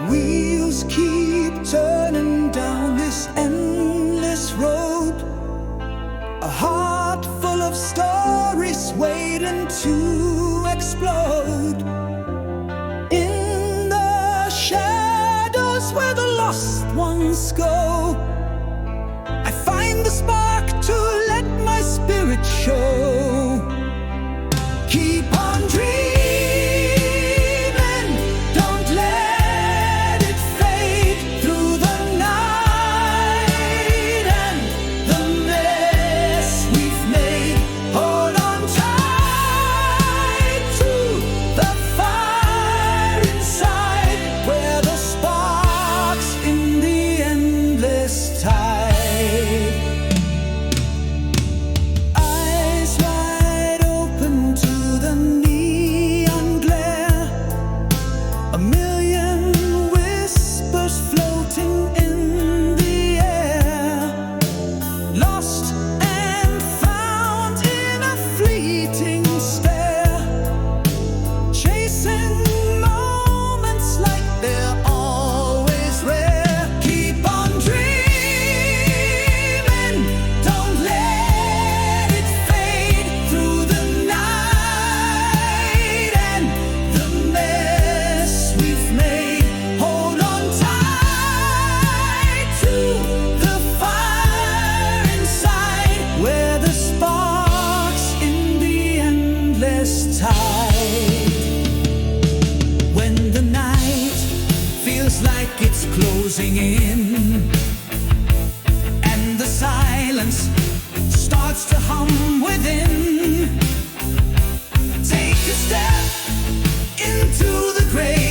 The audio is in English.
Wheels keep turning down this endless road, a heart full of stories waiting to explode. In the shadows where the lost ones go, I find the spark to let my spirit show. Keep on dreaming. When the night feels like it's closing in, and the silence starts to hum within, take a step into the grave.